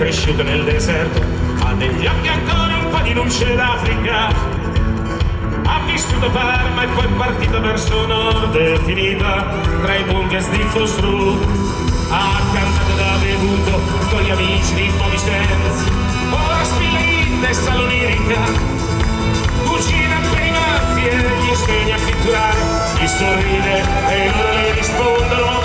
cresciuto nel deserto, ha negli occhi ancora un po' di luce d'Africa. Ha vissuto a Parma e poi è partito verso nord, è finita tra i bunkers di Fosru. Ha cantato da bevuto con gli amici di Bobby Sands, ora spilla in testa l'onirica, cucina per i matti e gli insegna a pitturare, gli sorride e loro le rispondono.